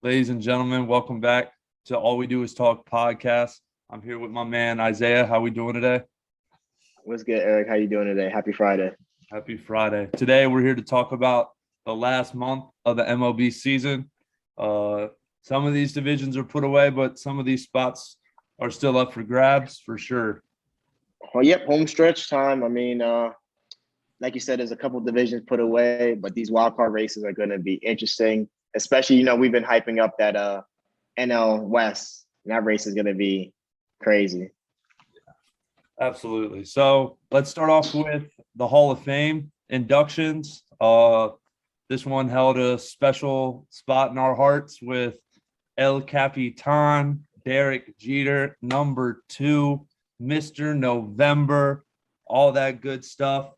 Ladies and gentlemen, welcome back to All We Do Is Talk podcast. I'm here with my man Isaiah. How we doing today? What's good, Eric? How you doing today? Happy Friday. Happy Friday. Today we're here to talk about the last month of the MLB season. Some of these divisions are put away, but some of these spots are still up for grabs for sure. Well, yep, home stretch time. Like you said, there's a couple divisions put away, but these wild card races are going to be interesting. Especially, we've been hyping up that NL West, and that race is going to be crazy. Absolutely. So let's start off with the Hall of Fame inductions. This one held a special spot in our hearts with El Capitan, Derek Jeter, number 2, Mr. November, all that good stuff.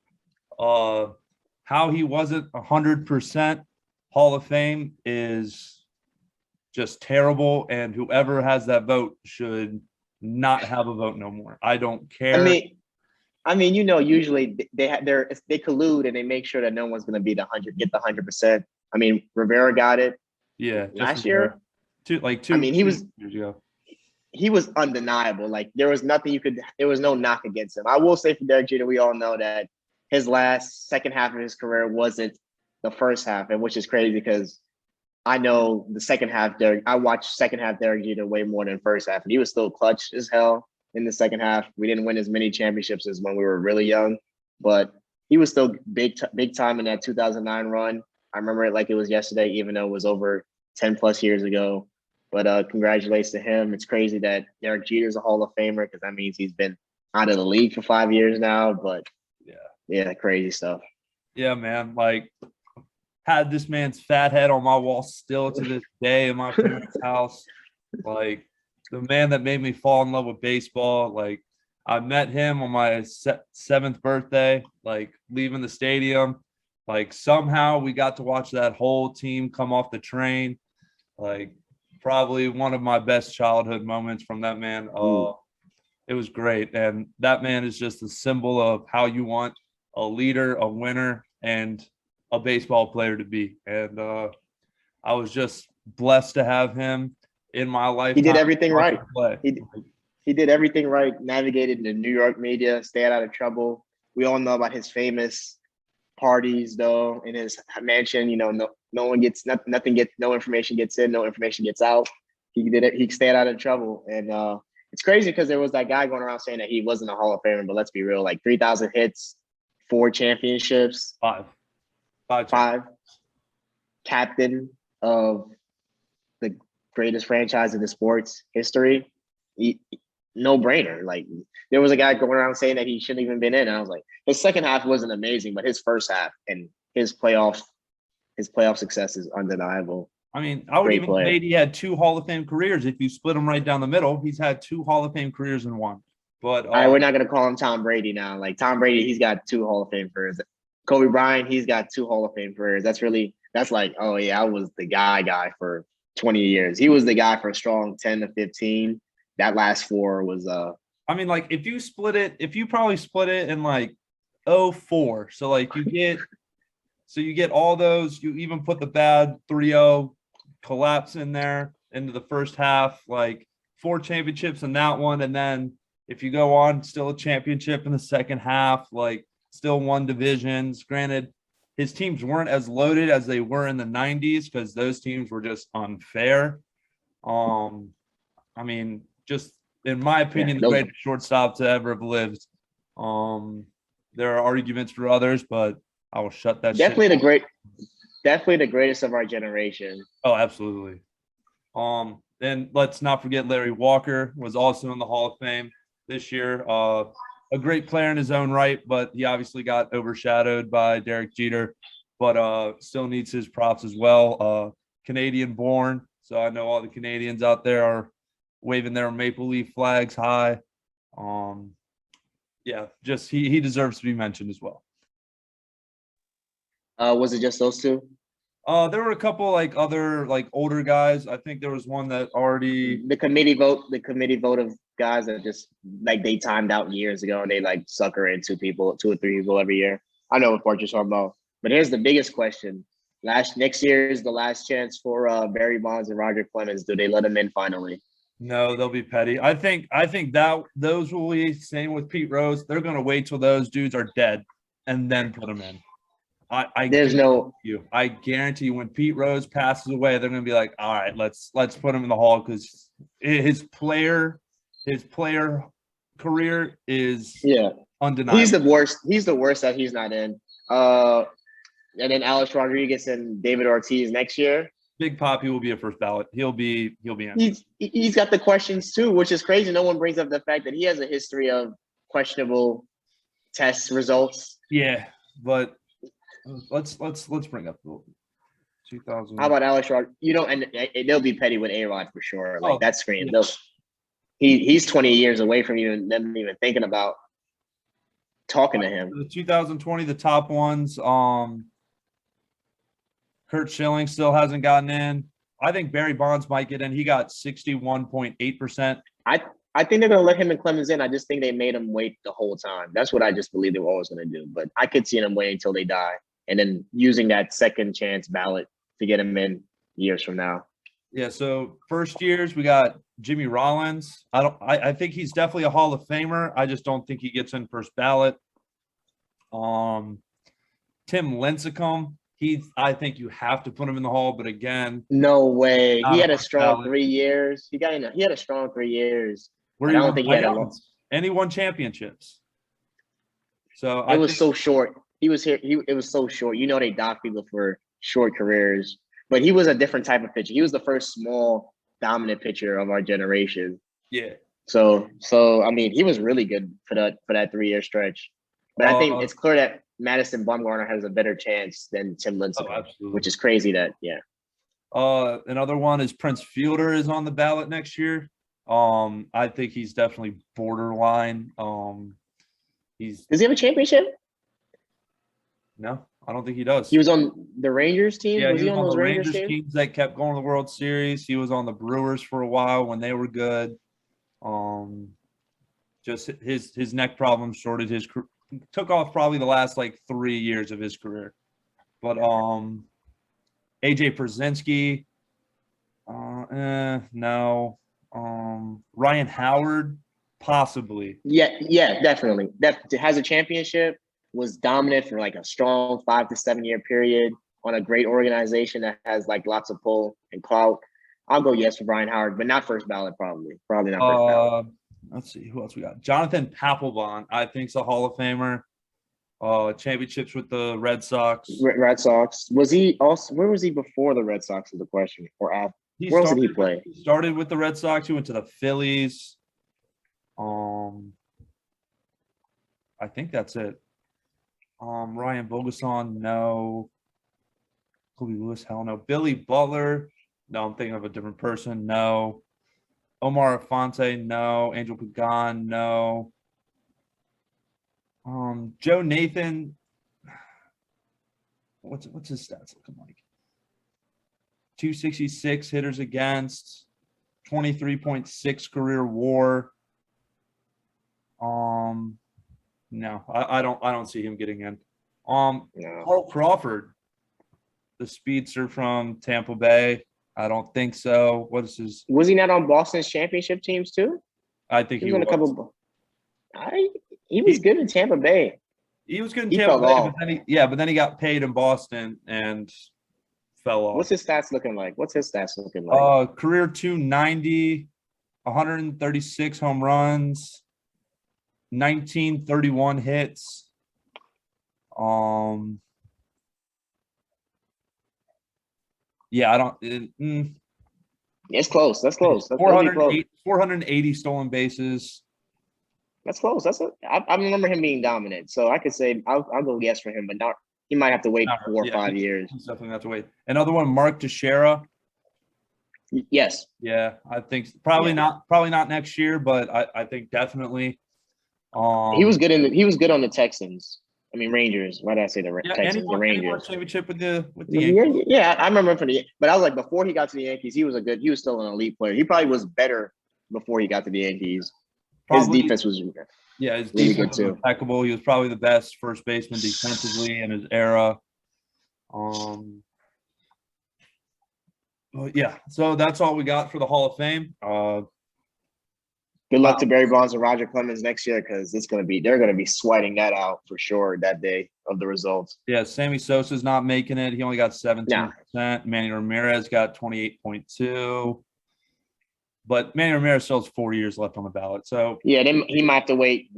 How he wasn't 100% Hall of Fame is just terrible, and whoever has that vote should not have a vote no more. I don't care. Usually they collude and they make sure that no one's going to be get the 100%. Rivera got it. Yeah, last year. Two years ago. He was undeniable. Like there was no knock against him. I will say for Derek Jeter, we all know that his second half of his career wasn't the first half, and which is crazy because I know the second half. I watched second half Derek Jeter way more than first half, and he was still clutch as hell in the second half. We didn't win as many championships as when we were really young, but he was still big time in that 2009 run. I remember it like it was yesterday, even though it was over 10 plus years ago. But congratulations to him. It's crazy that Derek Jeter's a Hall of Famer because that means he's been out of the league for 5 years now. But yeah, crazy stuff. Yeah, man. Like, had this man's fat head on my wall still to this day in my parents' house. Like, the man that made me fall in love with baseball. Like, I met him on my 7th birthday, like, leaving the stadium. Like, somehow we got to watch that whole team come off the train. Like, probably one of my best childhood moments from that man. It was great. And that man is just a symbol of how you want a leader, a winner, and a baseball player to be. And I was just blessed to have him in my life. He did everything right. He did everything right, navigated the New York media, stayed out of trouble. We all know about his famous parties, though, in his mansion. No information gets in, no information gets out. He did it. He stayed out of trouble. And it's crazy because there was that guy going around saying that he wasn't a Hall of Famer, but let's be real, like 3,000 hits, 4 championships. Five. Captain of the greatest franchise in the sports history. No brainer. Like there was a guy going around saying that he shouldn't even been in. And I was like, his second half wasn't amazing, but his first half and his playoff success is undeniable. I would even say he had 2 Hall of Fame careers. If you split them right down the middle, he's had 2 Hall of Fame careers in one. But all right, we're not going to call him Tom Brady now. Like Tom Brady, he's got 2 Hall of Fame careers. Kobe Bryant, he's got 2 Hall of Fame careers. That's like, oh yeah, I was the guy for 20 years. He was the guy for a strong 10 to 15. That last 4 was like if you probably split it in like 04. So like you get all those, you even put the bad 3-0 collapse in there into the first half, like 4 championships in that one. And then if you go on, still a championship in the second half, like still won divisions. Granted, his teams weren't as loaded as they were in the 90s because those teams were just unfair. Just in my opinion, the greatest shortstop to ever have lived. There are arguments for others, but I will shut that. Definitely the greatest of our generation. Oh, absolutely. Then let's not forget Larry Walker was also in the Hall of Fame this year. A great player in his own right, but he obviously got overshadowed by Derek Jeter, but still needs his props as well. Canadian born, so I know all the Canadians out there are waving their Maple Leaf flags high. He deserves to be mentioned as well. Was it just those 2? There were a couple like other like older guys. I think there was one that already the committee vote of guys that just like they timed out years ago and they like sucker in 2 or 3 people every year. I know what part you're talking about. But here's the biggest question. Next year is the last chance for Barry Bonds and Roger Clemens. Do they let him in finally? No, they'll be petty. I think that those will be same with Pete Rose. They're gonna wait till those dudes are dead and then put them in. I guarantee you when Pete Rose passes away, they're gonna be like, all right, let's put him in the Hall because his player career is undeniable. He's the worst. He's the worst that he's not in. And then Alex Rodriguez and David Ortiz next year. Big Poppy will be a first ballot. He'll be in. He's got the questions too, which is crazy. No one brings up the fact that he has a history of questionable test results. Yeah, but let's bring up the 2000. How about Alex Rod? And they'll be petty with A-Rod for sure. Like that screen. Yeah. He's 20 years away from them even thinking about talking to him. The 2020, the top ones. Kurt Schilling still hasn't gotten in. I think Barry Bonds might get in. He got 61.8%. I think they're going to let him and Clemens in. I just think they made him wait the whole time. That's what I just believe they were always going to do. But I could see them waiting until they die and then using that second chance ballot to get him in years from now. Yeah, so first years we got Jimmy Rollins. I think he's definitely a Hall of Famer. I just don't think he gets in first ballot. Tim Lincecum. I think you have to put him in the Hall, but again, no way. He had a strong 3 years. He had a strong 3 years. I don't think he had a long. And he won championships. So it was so short. He was here. It was so short. They dock people for short careers, but he was a different type of pitcher. He was the first small dominant pitcher of our generation. Yeah. So I mean, he was really good for that 3 year stretch. But I think it's clear that Madison Bumgarner has a better chance than Tim Lincecum, which is crazy another one is Prince Fielder is on the ballot next year. I think he's definitely borderline. Does he have a championship? No, I don't think he does. He was on the Rangers team? Yeah, he was on those Rangers teams that kept going to the World Series. He was on the Brewers for a while when they were good. Just his neck problem shorted his career. Took off probably the last 3 years of his career. But AJ Pierzynski, no. Ryan Howard, possibly. Yeah, definitely. Has a championship, was dominant for a strong 5 to 7 year period on a great organization that has lots of pull and clout. I'll go yes for Ryan Howard, but not first ballot, probably. Probably not first ballot. Let's see who else we got. Jonathan Papelbon, I think, is a Hall of Famer. Championships with the Red Sox. Red Sox. Was he also? Where was he before the Red Sox? Is the question. Or after? Where else did he play? He started with the Red Sox. He went to the Phillies. I think that's it. Ryan Bogason, no. Kobe Lewis, hell no. Billy Butler. No, I'm thinking of a different person. No. Omar Afonso, no. Angel Pagan, no. Joe Nathan. What's his stats looking like? 266 hitters against, 23.6 career WAR. No, I don't see him getting in. No. Carl Crawford, the speedster from Tampa Bay. I don't think so. What is his? Was he not on Boston's championship teams too? I think he was. On a couple. He was good in Tampa Bay. He was good in Tampa Bay, but then he got paid in Boston and fell off. What's his stats looking like? Career 290, 136 home runs, 1931 hits. Yeah, I don't. It's close. That's close. That's 480 stolen bases. That's close. I remember him being dominant, so I could say I'll go yes for him, but not. He might have to wait 4 or 5 years. He's definitely have to wait. Another one, Mark Teixeira. Yes. Yeah, I think probably not next year, but I think definitely. He was good on the Texans. I mean Rangers. Why did I say the Texans? The Rangers. Championship with the Yankees. Yeah, I remember him for but I was like before he got to the Yankees, he was still an elite player. He probably was better before he got to the Yankees. His defense was his really defense good too. Was impeccable. He was probably the best first baseman defensively in his era. Well, yeah, so that's all we got for the Hall of Fame. Good luck Wow. to Barry Bonds and Roger Clemens next year because they're gonna be sweating that out for sure that day of the results. Yeah, Sammy Sosa's not making it. He only got 17%. Nah. Manny Ramirez got 28.2. But Manny Ramirez still has 4 years left on the ballot. So Yeah, he might have to wait.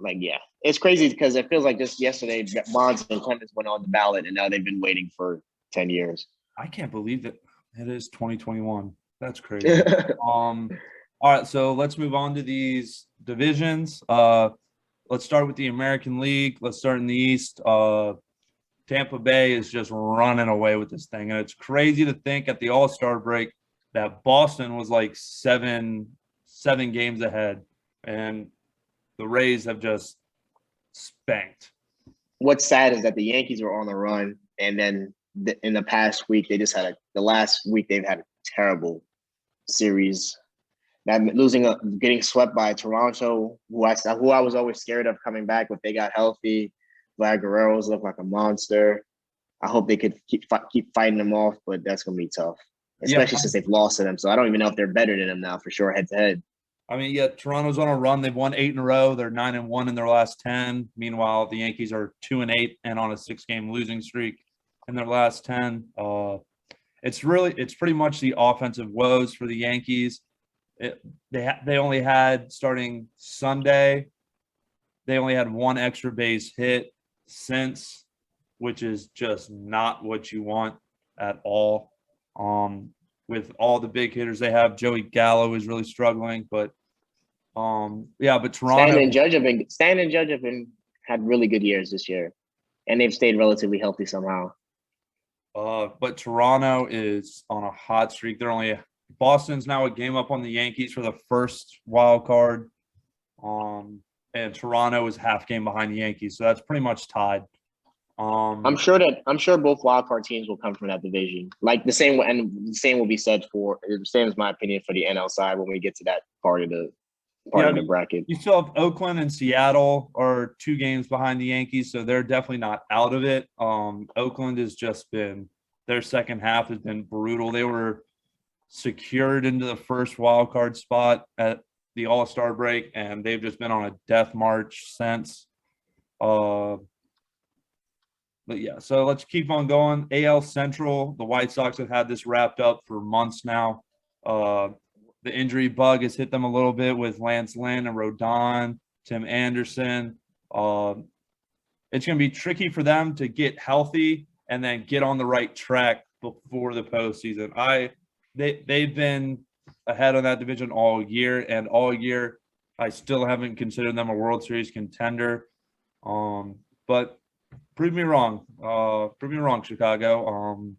Like, yeah, it's crazy because it feels like just yesterday Bonds and Clemens went on the ballot, and now they've been waiting for 10 years. I can't believe that it is 2021. That's crazy. All right, so let's move on to these divisions. Let's start with the American League. Let's start in the East. Tampa Bay is just running away with this thing, and it's crazy to think at the All-Star break that Boston was like seven games ahead, and the Rays have just spanked. What's sad is that the Yankees were on the run, and then in the past week they just had the last week they've had a terrible series. That getting swept by Toronto, who I was always scared of coming back, but they got healthy. Vlad Guerrero's looked like a monster. I hope they could keep fighting them off, but that's gonna be tough, especially since they've lost to them. So I don't even know if they're better than them now for sure, head to head. I mean, yeah, Toronto's on a run. They've won 8 in a row. They're 9-1 in their last 10. Meanwhile, the Yankees are 2-8 and on a 6-game losing streak in their last 10. It's pretty much the offensive woes for the Yankees. They only had starting Sunday. They only had one extra base hit since, which is just not what you want at all. With all the big hitters they have, Joey Gallo is really struggling, but but Toronto. Stan and Judge have been had really good years this year, and they've stayed relatively healthy somehow. But Toronto is on a hot streak. Boston's now a game up on the Yankees for the first wild card. And Toronto is half game behind the Yankees, so that's pretty much tied. I'm sure both wildcard teams will come from that division. Like the same will be said for the same as my opinion for the NL side when we get to that part of the bracket. You still have Oakland and Seattle are 2 games behind the Yankees, so they're definitely not out of it. Oakland has just been their second half has been brutal. They were secured into the first wild card spot at the All-Star break, and they've just been on a death march since. But yeah, so let's keep on going. AL Central, the White Sox have had this wrapped up for months now. The injury bug has hit them a little bit with Lance Lynn and Rodon, Tim Anderson. It's going to be tricky for them to get healthy and then get on the right track before the postseason. They've been ahead of that division all year, and all year I still haven't considered them a World Series contender. But prove me wrong. Chicago.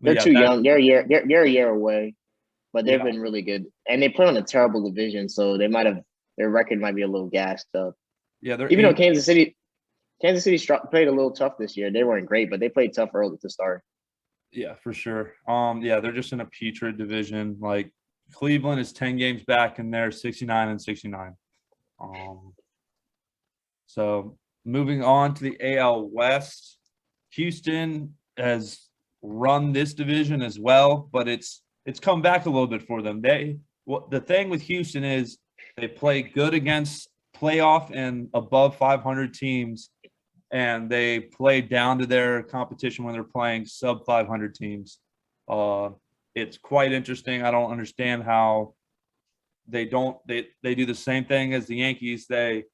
They're too young. They're a year away, but they've been really good, and they play on a terrible division, so their record might be a little gassed up. Yeah, even though Kansas City played a little tough this year. They weren't great, but they played tough early to start. Yeah, for sure. They're just in a putrid division. Like Cleveland is 10 games back, and they're 69-69. So moving on to the AL West, Houston has run this division as well, but it's come back a little bit for them. The thing with Houston is they play good against playoff and above 500 teams, and they play down to their competition when they're playing sub 500 teams. It's quite interesting. I don't understand how they do the same thing as the Yankees. They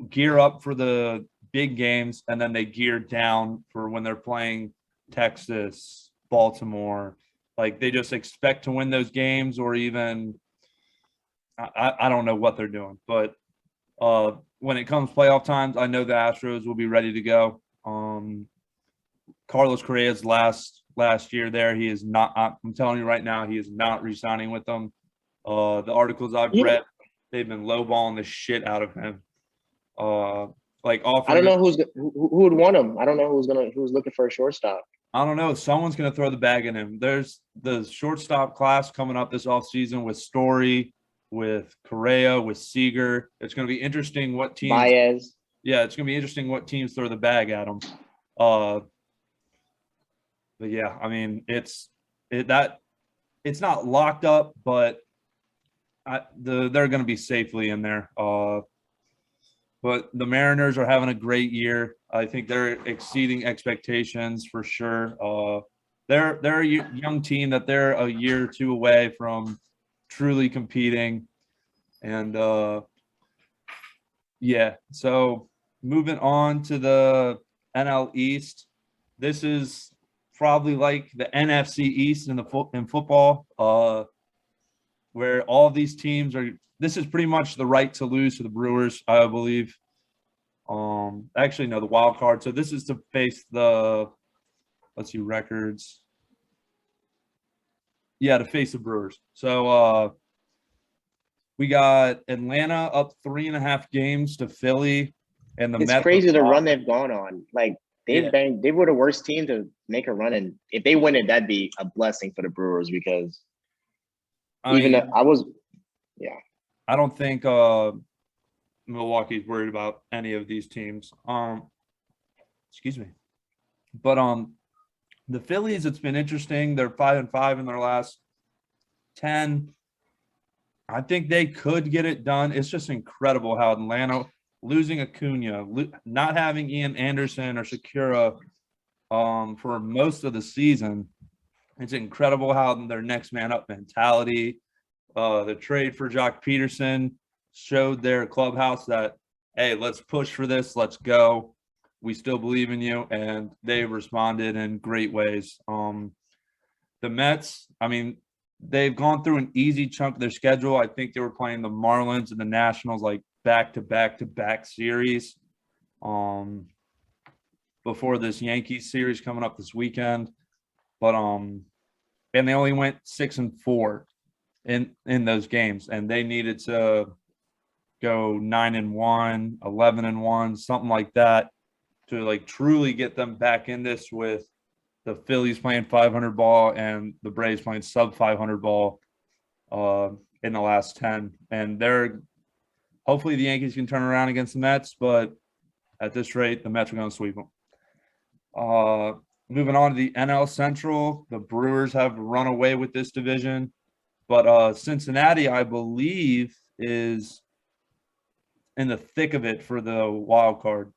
gear up for the big games, and then they gear down for when they're playing Texas, Baltimore. Like they just expect to win those games, or even I don't know what they're doing. But when it comes playoff times, I know the Astros will be ready to go. Carlos Correa's last year there, he is not. I'm telling you right now, he is not re-signing with them. The articles I've read, they've been lowballing the shit out of him. I don't know who would want him. I don't know who's looking for a shortstop. I don't know. Someone's going to throw the bag at him. There's the shortstop class coming up this offseason with Story, with Correa, with Seager. It's going to be interesting what teams. Baez. Yeah, it's going to be interesting what teams throw the bag at them. But yeah, I mean, it's it's not locked up, but they're going to be safely in there. But the Mariners are having a great year. I think they're exceeding expectations for sure. They're a young team that they're a year or two away from truly competing. And yeah, so moving on to the NL East. This is probably like the NFC East in football, where all of these teams are. This is pretty much the right to lose for the Brewers, I believe. Actually, no, the wild card. So this is to face the, let's see, records. Yeah, to face the Brewers. So we got Atlanta up 3.5 games to Philly, and the It's Mets. crazy the run they've gone on. Like they were the worst team to make a run, and if they win it, that'd be a blessing for the Brewers because I don't think Milwaukee's worried about any of these teams. Excuse me, but the Phillies, it's been interesting. They're 5-5 in their last 10. I think they could get it done. It's just incredible how Atlanta losing Acuna, not having Ian Anderson or Shakira for most of the season. It's incredible how their next man up mentality. The trade for Jock Peterson showed their clubhouse that, hey, let's push for this. Let's go. We still believe in you. And they responded in great ways. The Mets, I mean, they've gone through an easy chunk of their schedule. I think they were playing the Marlins and the Nationals like back-to-back series before this Yankees series coming up this weekend. But and they only went 6-4 in those games, and they needed to go 9-1, 11-1, something like that to like truly get them back in this with the Phillies playing 500 ball and the Braves playing sub 500 ball in the last 10. And hopefully the Yankees can turn around against the Mets, but at this rate, the Mets are going to sweep them. Moving on to the NL Central, the Brewers have run away with this division, but Cincinnati, I believe, is in the thick of it for the wild card.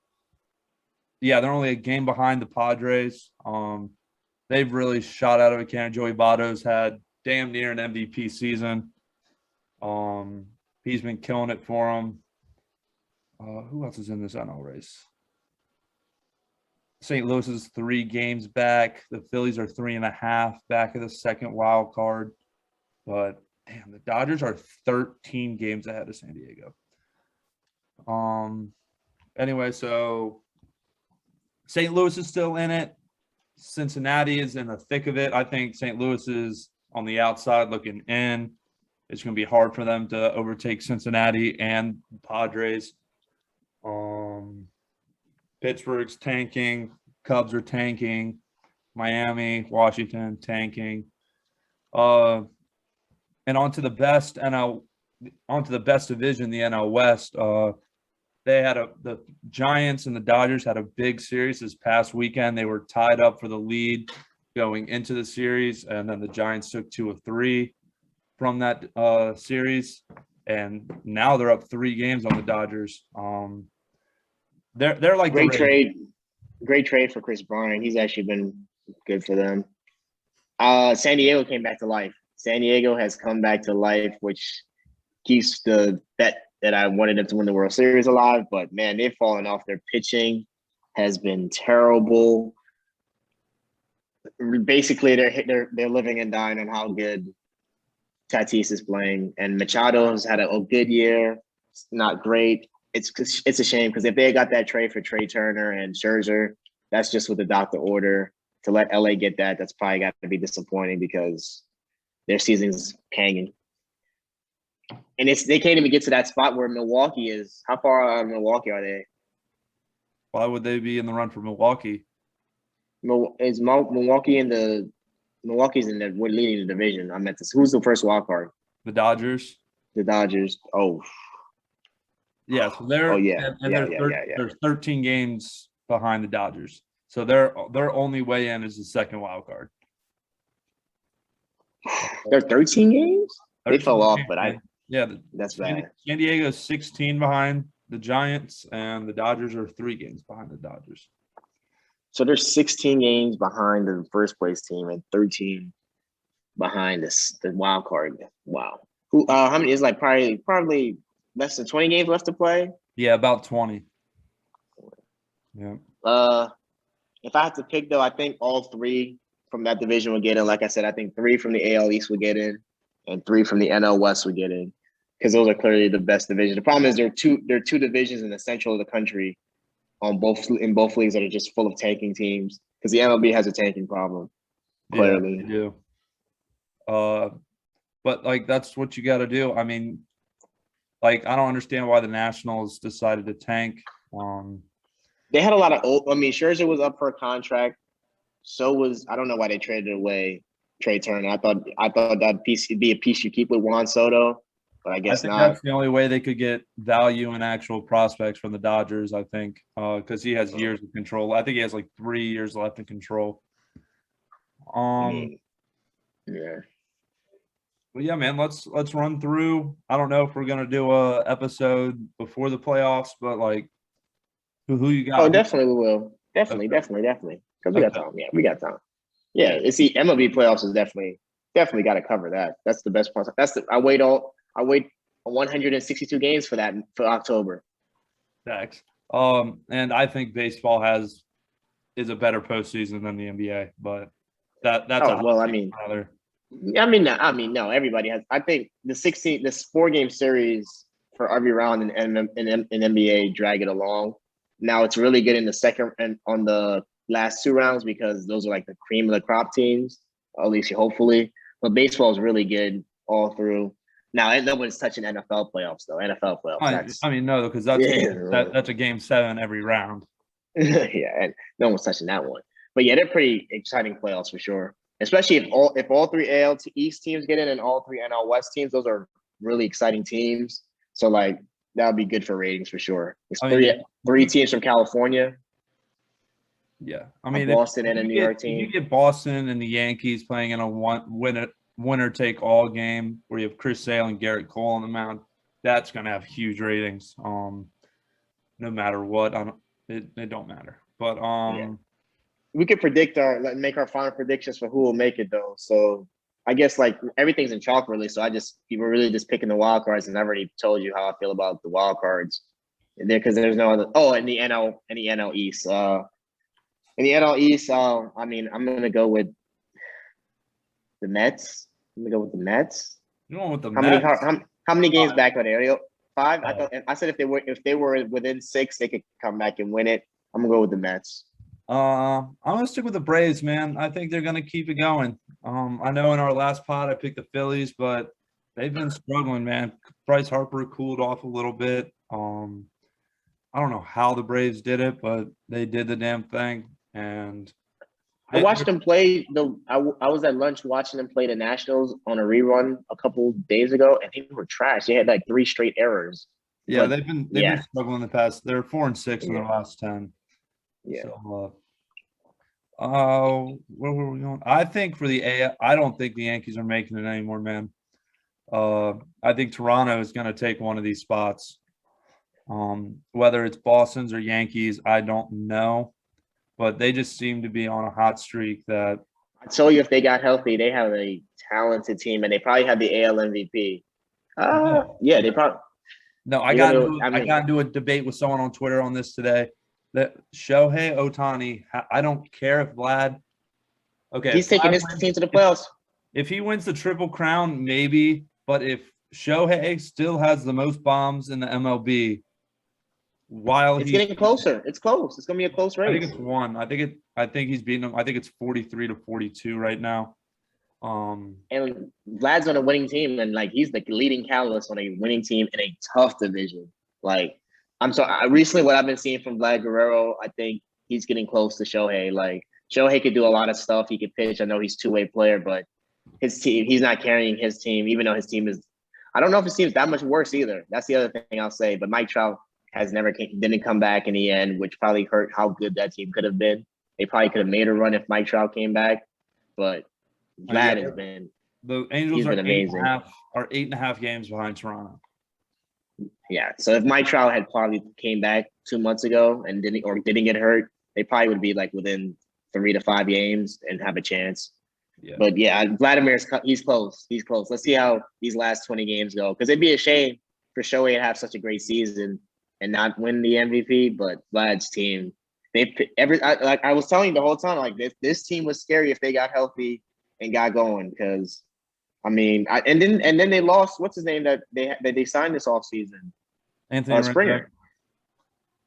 Yeah, they're only a game behind the Padres. They've really shot out of a cannon. Joey Votto's had damn near an MVP season. He's been killing it for them. Who else is in this NL race? St. Louis is 3 games back. The Phillies are 3.5 back of the second wild card. But damn, the Dodgers are 13 games ahead of San Diego. Anyway, so St. Louis is still in it. Cincinnati is in the thick of it. I think St. Louis is on the outside looking in. It's going to be hard for them to overtake Cincinnati and Padres. Pittsburgh's tanking. Cubs are tanking. Miami, Washington tanking. And onto the best division, the NL West. The Giants and the Dodgers had a big series this past weekend. They were tied up for the lead going into the series, and then the Giants took 2 of 3 from that series, and now they're up 3 games on the Dodgers. They're like great trade for Chris Bryant. He's actually been good for them. San Diego came back to life. San Diego has come back to life, which keeps the bet that I wanted them to win the World Series alive. But man, they've fallen off. Their pitching has been terrible. Basically, they're living and dying on how good Tatis is playing, and Machado has had a good year. It's not great. It's a shame because if they got that trade for Trey Turner and Scherzer, that's just what the doctor ordered. To let LA get that, that's probably got to be disappointing because their season's hanging. And they can't even get to that spot where Milwaukee is. How far out of Milwaukee are they? Why would they be in the run for Milwaukee? Is Milwaukee Milwaukee's we're leading the division. I meant this. Who's the first wild card? The Dodgers. The Dodgers. Oh. Yeah, so they're 13 games behind the Dodgers. So their only way in is the second wild card. They're 13 games. They 13 fell off, games, but man. Yeah, that's bad. San Diego's 16 behind the Giants, and the Dodgers are 3 games behind the Dodgers. So they're 16 games behind the first place team and 13 behind the wild card. Wow. Who? How many is like probably less than 20 games left to play? Yeah, about 20. Yeah. If I had to pick though, I think all 3 from that division would get in. Like I said, I think 3 from the AL East would get in, and 3 from the NL West would get in, because those are clearly the best divisions. The problem is there are two divisions in the central of the country in both leagues that are just full of tanking teams, because the MLB has a tanking problem. Clearly, yeah, they do. But like that's what you got to do. I mean, like I don't understand why the Nationals decided to tank. They had a lot of old. I mean, Scherzer was up for a contract. So was, I don't know why they traded away Trey Turner. I thought that'd be a piece you keep with Juan Soto, but I guess I think not. that's the only way they could get value in actual prospects from the Dodgers. I think because he has years of control. I think he has like 3 years left in control. I mean, yeah. Well, yeah, man. Let's run through. I don't know if we're gonna do a episode before the playoffs, but like, who you got? Oh, definitely we will. Definitely. Because we got time. Yeah, we got time. Yeah, it's the MLB playoffs is definitely got to cover that. That's the best part. I wait 162 games for that for October. Thanks. And I think baseball is a better postseason than the NBA, but that's well. I mean, no. Everybody has. I think this 4-game series for every round in NBA drag it along. Now it's really good in the second and on the last 2 rounds, because those are like the cream of the crop teams, at least hopefully. But baseball is really good all through. Now no one's touching NFL playoffs though. NFL playoffs. No, because that's a game 7 every round. Yeah, and no one's touching that one. But yeah, they're pretty exciting playoffs for sure. Especially if all 3 AL East teams get in and all 3 NL West teams, those are really exciting teams. So like that would be good for ratings for sure. It's 3 teams from California. Yeah, I mean, Boston and a New York team. You get Boston and the Yankees playing in a winner take all game where you have Chris Sale and Garrett Cole on the mound. That's going to have huge ratings. No matter what, it don't matter. But we could make our final predictions for who will make it though. So I guess like everything's in chalk really. So we're really just picking the wild cards, and I've already told you how I feel about the wild cards there, because there's no other. Oh, and the NL East. In the NL East, I mean, I'm gonna go with the Mets. I'm gonna go with the Mets. You going with the Mets? How many games back are they? 5. I said if they were within 6, they could come back and win it. I'm gonna go with the Mets. I'm gonna stick with the Braves, man. I think they're gonna keep it going. I know in our last pod I picked the Phillies, but they've been struggling, man. Bryce Harper cooled off a little bit. I don't know how the Braves did it, but they did the damn thing. And I watched them play. I was at lunch watching them play the Nationals on a rerun a couple days ago, and they were trash. They had like 3 straight errors. Yeah, they've been struggling in the past. They're 4-6 in their last 10. Yeah. So, where were we going? I think for the A, I don't think the Yankees are making it anymore, man. I think Toronto is going to take one of these spots. Whether it's Boston's or Yankees, I don't know, but they just seem to be on a hot streak. That I told you, if they got healthy, they have a talented team, and they probably have the AL MVP. Yeah, they probably. No, I got into a debate with someone on Twitter on this today. That Shohei Ohtani, I don't care if Vlad. Okay, he's taking his team to the playoffs. If he wins the Triple Crown, maybe. But if Shohei still has the most bombs in the MLB, it's getting closer. It's close. It's gonna be a close race. I think it's 1. I think he's beating him. I think it's 43-42 right now. And Vlad's on a winning team, and like he's the leading catalyst on a winning team in a tough division. Like recently, what I've been seeing from Vlad Guerrero, I think he's getting close to Shohei. Like Shohei could do a lot of stuff. He could pitch. I know he's a 2-way player, but his team, he's not carrying his team, even though his team is. I don't know if his team's that much worse either. That's the other thing I'll say. But Mike Trout didn't come back in the end, which probably hurt how good that team could have been. They probably could have made a run if Mike Trout came back, but Vlad has been The Angels He's are been amazing. 8.5 games behind Toronto. Yeah. So if Mike Trout had probably came back 2 months ago and didn't get hurt, they probably would be like within 3 to 5 games and have a chance. Yeah. But yeah, he's close. He's close. Let's see how these last 20 games go. Because it'd be a shame for Shohei to have such a great season and not win the MVP. But Vlad's team, like I was telling you the whole time, like this team was scary if they got healthy and got going. Because I mean, and then they lost. What's his name that they signed this offseason? Anthony Springer.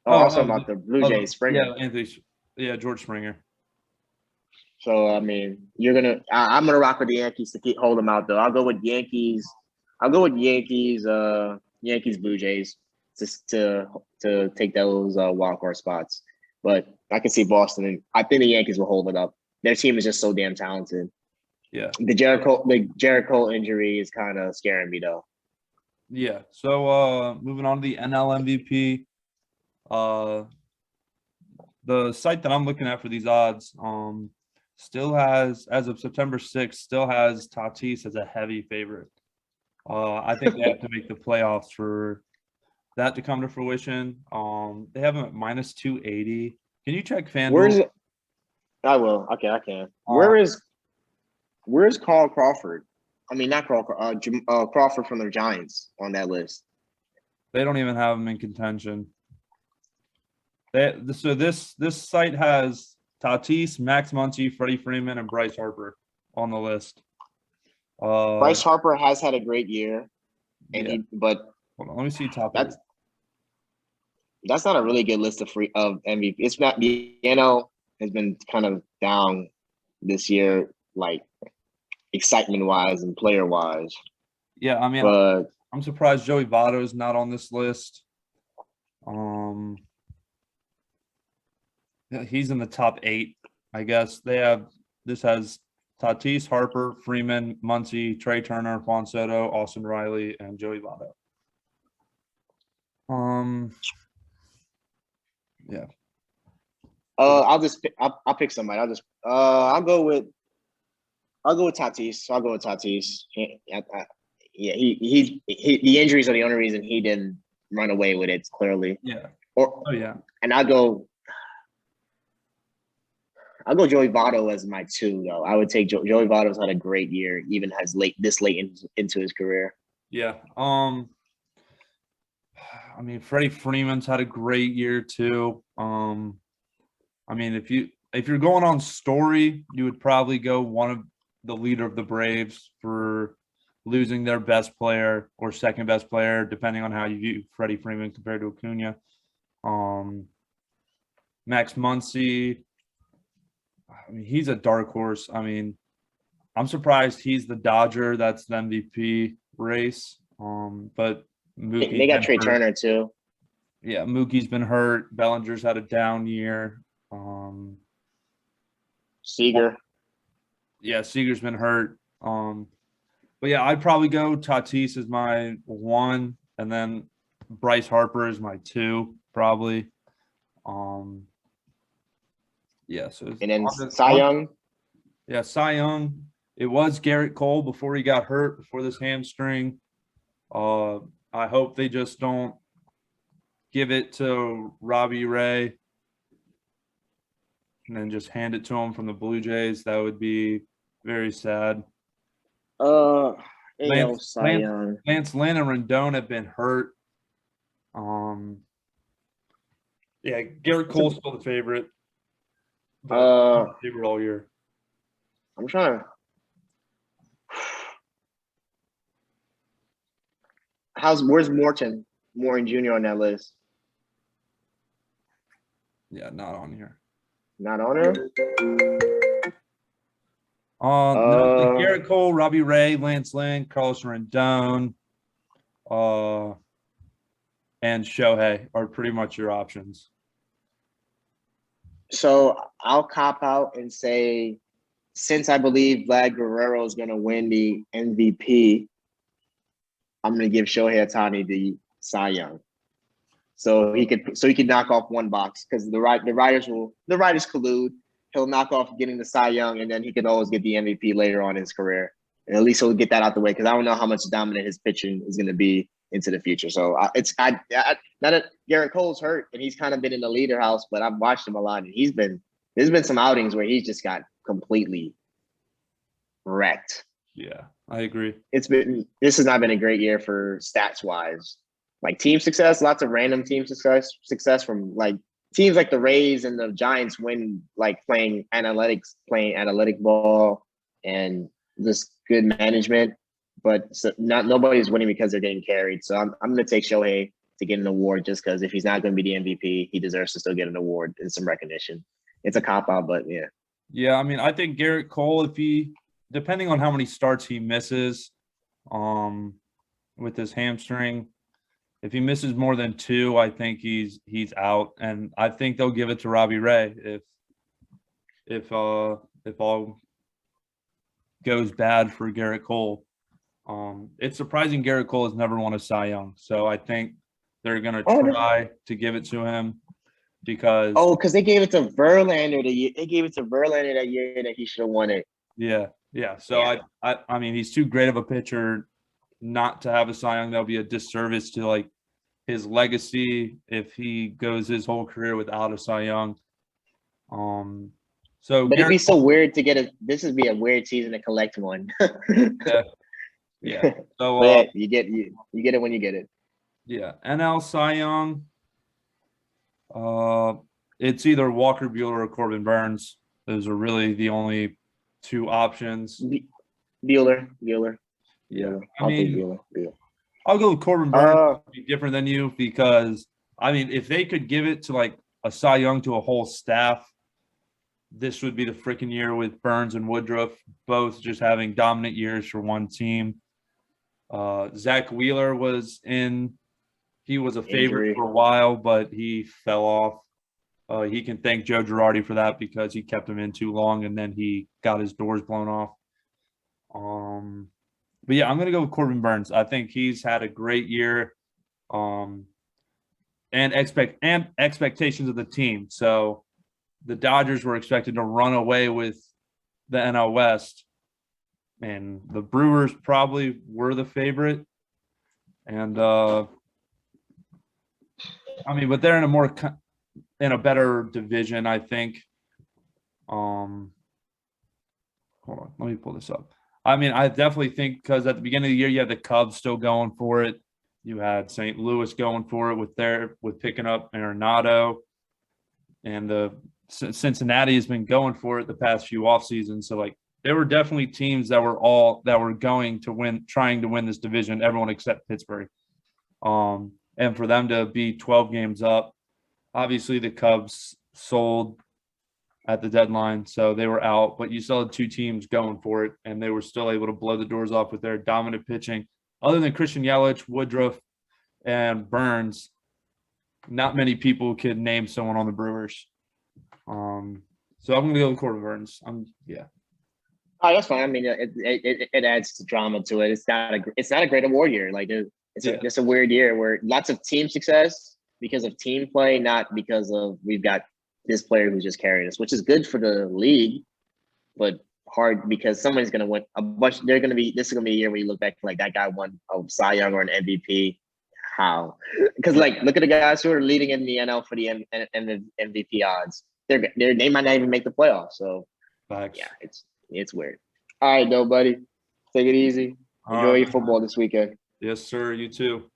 Oh, also about the Blue Jays, Springer. Yeah, George Springer. So I mean, I'm gonna rock with the Yankees to hold them out though. I'll go with Yankees. Yankees, Blue Jays, to take those wild card spots. But I can see Boston, and I think the Yankees will hold it up. Their team is just so damn talented. Yeah. The Jarrett Cole injury is kind of scaring me though. Yeah. So moving on to the NL MVP. The site that I'm looking at for these odds, still has, as of September 6th, still has Tatis as a heavy favorite. I think they have to make the playoffs for that to come to fruition. They have him at minus 280. Can you check FanDuel? I will. Okay, I can. Where's Carl Crawford? I mean, not Carl Crawford from the Giants on that list. They don't even have him in contention. So this site has Tatis, Max Muncy, Freddie Freeman, and Bryce Harper on the list. Bryce Harper has had a great year, but hold on, let me see top. That's not a really good list of MVP. It's not. The NL has been kind of down this year, like excitement wise and player wise. Yeah, I mean, but I'm surprised Joey Votto is not on this list. He's in the top 8, I guess. This has Tatis, Harper, Freeman, Muncy, Trey Turner, Juan Soto, Austin Riley, and Joey Votto. Yeah. I'll pick somebody. I'll go with Tatis. Yeah, he the injuries are the only reason he didn't run away with it, clearly. Yeah. And I'll go Joey Votto as my 2, though. I would take Joey Votto's had a great year, even this late into his career. Yeah. I mean, Freddie Freeman's had a great year too. I mean, if you're going on story, you would probably go one of the leader of the Braves for losing their best player or second best player, depending on how you view Freddie Freeman compared to Acuna. Max Muncy, I mean, he's a dark horse. I mean, I'm surprised he's the Dodger. That's the MVP race. But Mookie, they got Trey Turner too. Yeah, Mookie's been hurt. Bellinger's had a down year. Seager. Yeah, Seager's been hurt. But yeah, I'd probably go Tatis as my 1, and then Bryce Harper is my 2, probably. Yeah, so and then Cy Young. Yeah, Cy Young. It was Garrett Cole before he got hurt, before this hamstring. I hope they just don't give it to Robbie Ray and then just hand it to him from the Blue Jays. That would be very sad. Lance Lynn and Rendon have been hurt. Yeah, Garrett Cole's still the favorite. Favorite all year. I'm trying to. Where's Morton Jr. on that list? Yeah, not on here. Not on here? No, Garrett Cole, Robbie Ray, Lance Lynn, Carlos Rendon, and Shohei are pretty much your options. So I'll cop out and say, since I believe Vlad Guerrero is going to win the MVP, I'm going to give Shohei Ohtani the Cy Young. So he could knock off one box, because the writers collude. He'll knock off getting the Cy Young, and then he could always get the MVP later on in his career. And at least he'll get that out the way because I don't know how much dominant his pitching is going to be into the future. So now that Garrett Cole's hurt and he's kind of been in the leader house, but I've watched him a lot and there's been some outings where he's just got completely wrecked. Yeah, I agree. This has not been a great year for stats wise. Like team success, lots of random team success from like teams like the Rays and the Giants win like playing athletic ball and just good management. But nobody's winning because they're getting carried. So I'm going to take Shohei to get an award just because if he's not going to be the MVP, he deserves to still get an award and some recognition. It's a cop-out, but yeah. Yeah, I mean, I think Garrett Cole, depending on how many starts he misses with his hamstring, if he misses more than 2, I think he's out. And I think they'll give it to Robbie Ray if all goes bad for Garrett Cole. It's surprising Garrett Cole has never won a Cy Young. So I think they're going to try to give it to him because they gave it to Verlander that year that he should have won it. Yeah. So yeah. I mean, he's too great of a pitcher not to have a Cy Young. That'll be a disservice to like his legacy if he goes his whole career without a Cy Young. But it'd be so weird to get this would be a weird season to collect one. Yeah. So you get it when you get it. Yeah. NL Cy Young. It's either Walker Buehler or Corbin Burns. Those are really the only 2 options. Buehler. Yeah. I mean, I'll go with Corbin Burns. Be different than you because I mean, if they could give it to like a Cy Young to a whole staff, this would be the freaking year with Burns and Woodruff both just having dominant years for one team. Zach Wheeler he was a favorite for a while, but he fell off. He can thank Joe Girardi for that because he kept him in too long and then he got his doors blown off. But yeah, I'm going to go with Corbin Burns. I think he's had a great year and expectations of the team. So the Dodgers were expected to run away with the NL West, and the Brewers probably were the favorite. And I mean, but they're in a better division, I think. Hold on, let me pull this up. I mean, I definitely think because at the beginning of the year, you had the Cubs still going for it. You had St. Louis going for it with picking up Arenado, and the Cincinnati has been going for it the past few off seasons. So like there were definitely teams that were going to win, trying to win this division, everyone except Pittsburgh. And for them to be 12 games up, obviously the Cubs sold at the deadline, so they were out, but you still had 2 teams going for it, and they were still able to blow the doors off with their dominant pitching. Other than Christian Yelich, Woodruff, and Burns, not many people could name someone on the Brewers. So I'm going to go with Corbin Burns. Yeah. Oh, that's fine. I mean, it adds drama to it. It's not a great award year. Like it's a weird year where lots of team success because of team play, not because of we've got this player who's just carried us, which is good for the league, but hard because somebody's going to win a bunch. This is going to be a year where you look back like that guy won a Cy Young or an MVP. How? Because like look at the guys who are leading in the NL for the MVP odds. They might not even make the playoffs. So Facts. Yeah, it's weird. All right, though, buddy. Take it easy. Enjoy your football this weekend. Yes, sir. You too.